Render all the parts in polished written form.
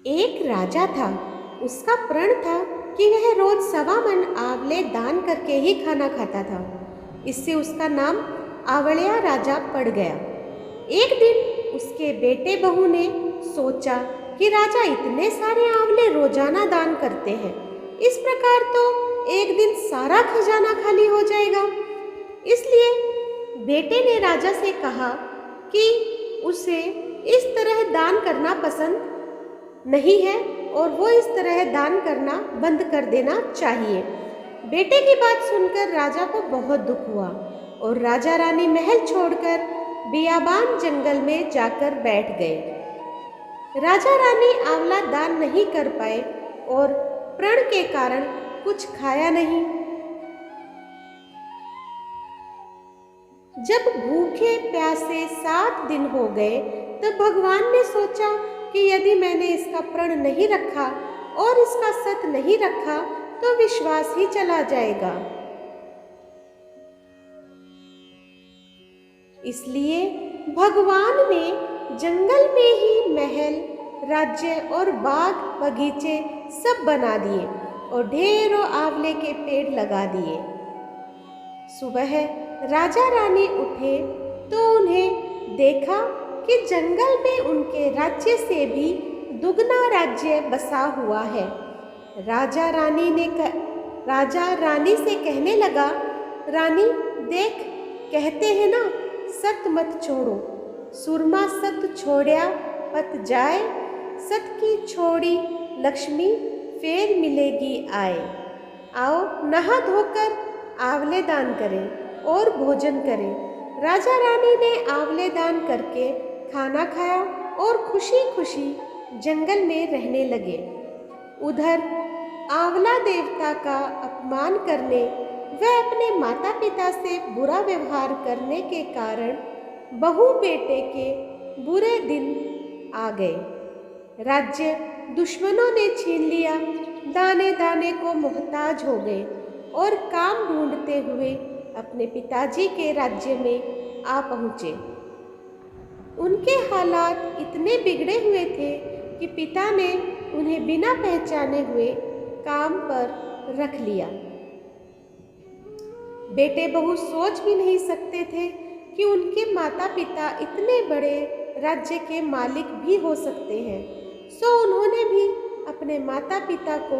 एक राजा था। उसका प्रण था कि वह रोज 1.25 मन आंवले दान करके ही खाना खाता था। इससे उसका नाम आंवलिया राजा पड़ गया। एक दिन उसके बेटे बहू ने सोचा कि राजा इतने सारे आंवले रोजाना दान करते हैं, इस प्रकार तो एक दिन सारा खजाना खाली हो जाएगा। इसलिए बेटे ने राजा से कहा कि उसे इस तरह दान करना पसंद नहीं है और वो इस तरह दान करना बंद कर देना चाहिए। बेटे की बात सुनकर राजा को बहुत दुख हुआ और राजा रानी महल छोड़कर बियाबान जंगल में जाकर बैठ गए। राजा रानी आंवला दान नहीं कर पाए और प्रण के कारण कुछ खाया नहीं। जब भूखे प्यासे 7 दिन हो गए तब भगवान ने सोचा कि यदि मैंने इसका प्रण नहीं रखा और इसका सत नहीं रखा तो विश्वास ही चला जाएगा। इसलिए भगवान ने जंगल में ही महल, राज्य और बाग बगीचे सब बना दिए और ढेरों आंवले के पेड़ लगा दिए। सुबह राजा रानी उठे तो उन्हें देखा कि जंगल में उनके राज्य से भी दुगना राज्य बसा हुआ है। राजा रानी से कहने लगा, रानी देख, कहते हैं ना, सत मत छोड़ो, सुरमा सत छोड़या पत जाए, सत की छोड़ी लक्ष्मी फेर मिलेगी आए। आओ नहा धोकर आंवले दान करें और भोजन करें। राजा रानी ने आंवले दान करके खाना खाया और खुशी खुशी जंगल में रहने लगे। उधर आंवला देवता का अपमान करने व अपने माता पिता से बुरा व्यवहार करने के कारण बहू बेटे के बुरे दिन आ गए। राज्य दुश्मनों ने छीन लिया, दाने दाने को मोहताज हो गए और काम ढूंढते हुए अपने पिताजी के राज्य में आ पहुँचे। उनके हालात इतने बिगड़े हुए थे कि पिता ने उन्हें बिना पहचाने हुए काम पर रख लिया। बेटे बहू सोच भी नहीं सकते थे कि उनके माता पिता इतने बड़े राज्य के मालिक भी हो सकते हैं, सो उन्होंने भी अपने माता पिता को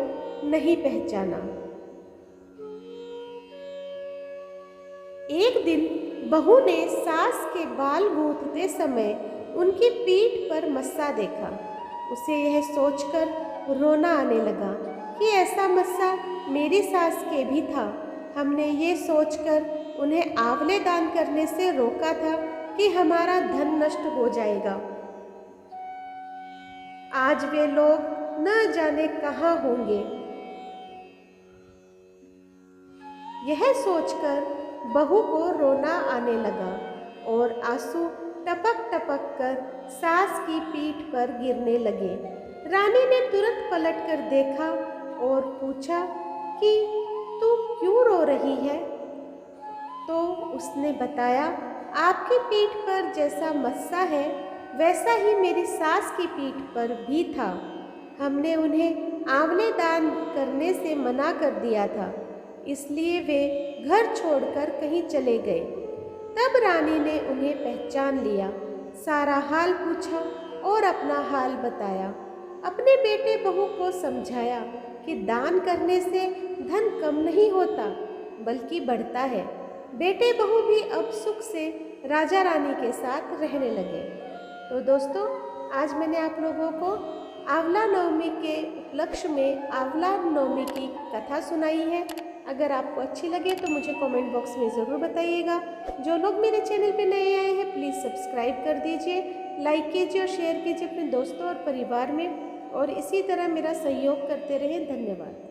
नहीं पहचाना। एक दिन बहू ने सास के बाल गूंथते समय उनकी पीठ पर मस्सा देखा। उसे यह सोचकर रोना आने लगा कि ऐसा मस्सा मेरी सास के भी था। हमने ये सोचकर उन्हें आंवले दान करने से रोका था कि हमारा धन नष्ट हो जाएगा। आज वे लोग न जाने कहाँ होंगे। यह सोचकर बहू को रोना आने लगा और आंसू टपक टपक कर सास की पीठ पर गिरने लगे। रानी ने तुरंत पलटकर देखा और पूछा कि तू क्यों रो रही है? तो उसने बताया, आपकी पीठ पर जैसा मस्सा है वैसा ही मेरी सास की पीठ पर भी था। हमने उन्हें आंवले दान करने से मना कर दिया था, इसलिए वे घर छोड़कर कहीं चले गए। तब रानी ने उन्हें पहचान लिया, सारा हाल पूछा और अपना हाल बताया। अपने बेटे बहू को समझाया कि दान करने से धन कम नहीं होता बल्कि बढ़ता है। बेटे बहू भी अब सुख से राजा रानी के साथ रहने लगे। तो दोस्तों, आज मैंने आप लोगों को आंवला नवमी के उपलक्ष्य में आंवला नवमी की कथा सुनाई है। अगर आपको अच्छी लगे तो मुझे कमेंट बॉक्स में ज़रूर बताइएगा। जो लोग मेरे चैनल पे नए आए हैं प्लीज़ सब्सक्राइब कर दीजिए, लाइक कीजिए और शेयर कीजिए अपने दोस्तों और परिवार में, और इसी तरह मेरा सहयोग करते रहें। धन्यवाद।